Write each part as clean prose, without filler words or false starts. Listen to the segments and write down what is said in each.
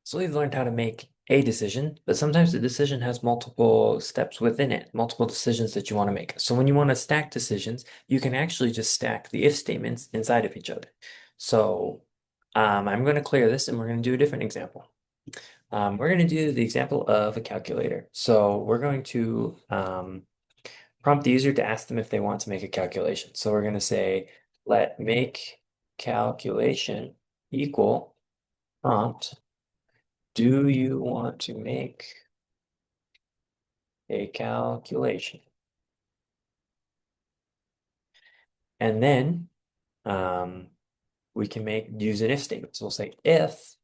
So we've learned how to make a decision, but sometimes the decision has multiple steps within it, multiple decisions that you want to make. So when you want to stack decisions, you can actually just stack the if statements inside of each other. So I'm going to clear this and we're going to do a different example. We're going to do the example of a calculator. So we're going to prompt the user to ask them if they want to make a calculation. So we're going to say, let make calculation equal prompt. Do you want to make a calculation? And then we can use an if statement. So we'll say if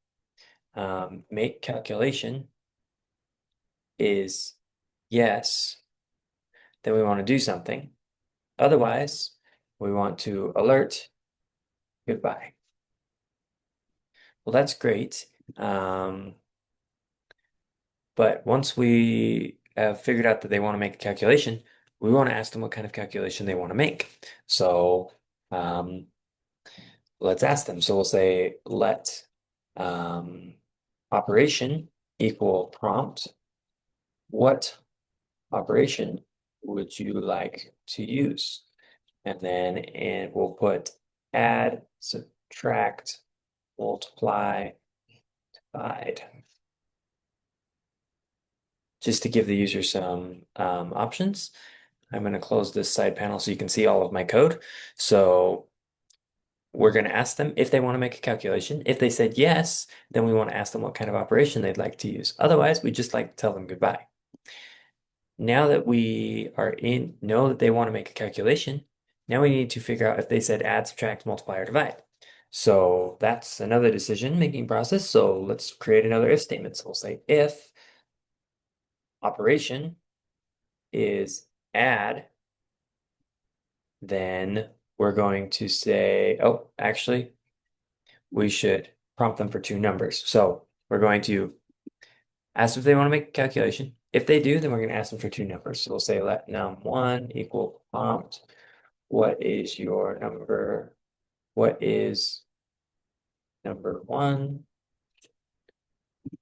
make calculation is yes, then we want to do something. Otherwise, we want to alert goodbye. Well, that's great. But once we have figured out that they want to make a calculation, we want to ask them what kind of calculation they want to make. So let's ask them. So we'll say let operation equal prompt. What operation would you like to use? And we'll put add, subtract, multiply, divide. Just to give the user some options. I'm going to close this side panel so you can see all of my code. So we're going to ask them if they want to make a calculation. If they said yes, then we want to ask them what kind of operation they'd like to use. Otherwise, we just like to tell them goodbye. Now that we know that they want to make a calculation, now we need to figure out if they said add, subtract, multiply, or divide. So that's another decision-making process. So let's create another if statement. So we'll say if operation is add, then we're going to say, oh, actually, we should prompt them for two numbers. So we're going to ask if they want to make a calculation. If they do, then we're going to ask them for two numbers. So we'll say let num1 equal prompt. What is your number? What is number one?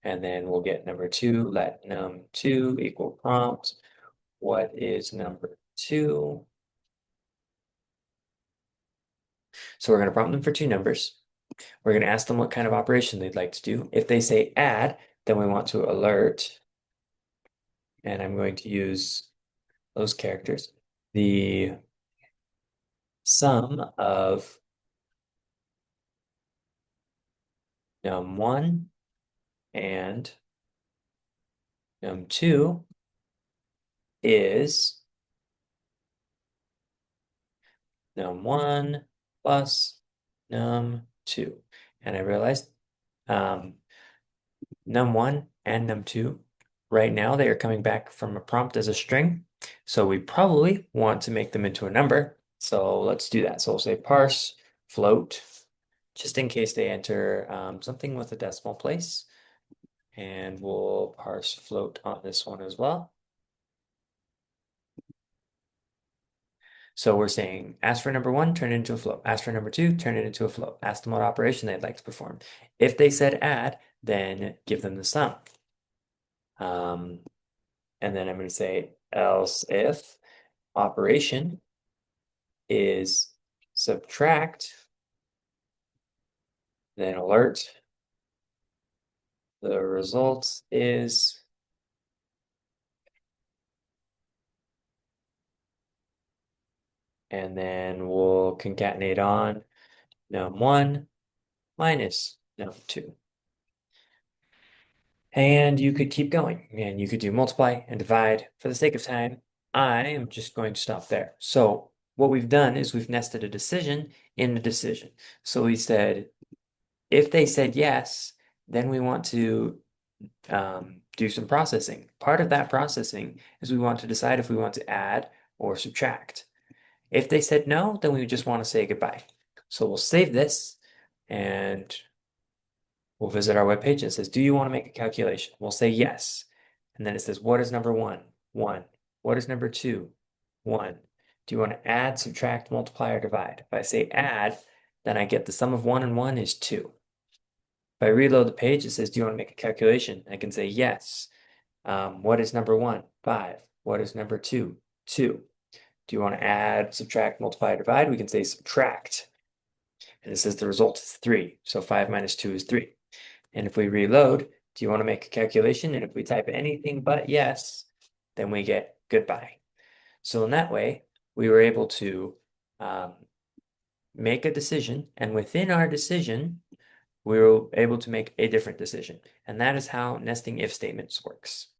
And then we'll get number two, let num2 equal prompt. What is number two? So we're going to prompt them for two numbers. We're going to ask them what kind of operation they'd like to do. If they say add, then we want to alert. And I'm going to use those characters. The sum of num1 and num2 is num1 plus num2. And I realized num1 and num2, right now they are coming back from a prompt as a string. So we probably want to make them into a number. So let's do that. So we'll say parse float, just in case they enter something with a decimal place. And we'll parse float on this one as well. So we're saying, ask for number one, turn it into a float. Ask for number two, turn it into a float. Ask them what operation they'd like to perform. If they said add, then give them the sum. And then I'm going to say else if operation is subtract, then alert. The result is and then we'll concatenate on num1 minus num2. And you could keep going and you could do multiply and divide. For the sake of time, I am just going to stop there. So what we've done is we've nested a decision in a decision. So we said, if they said yes, then we want to do some processing. Part of that processing is we want to decide if we want to add or subtract. If they said no, then we just want to say goodbye. So we'll save this and we'll visit our webpage and it says, do you want to make a calculation? We'll say yes. And then it says, what is number one? One. What is number two? One. Do you want to add, subtract, multiply, or divide? If I say add, then I get the sum of one and one is two. If I reload the page, it says, do you want to make a calculation? I can say yes. What is number 1? 5. What is number 2? 2. Do you want to add, subtract, multiply, or divide? We can say subtract. And it says the result is 3. So 5 minus 2 is 3. And if we reload, do you want to make a calculation? And if we type anything but yes, then we get goodbye. So in that way, we were able to make a decision, and within our decision, we were able to make a different decision. And that is how nesting if statements works.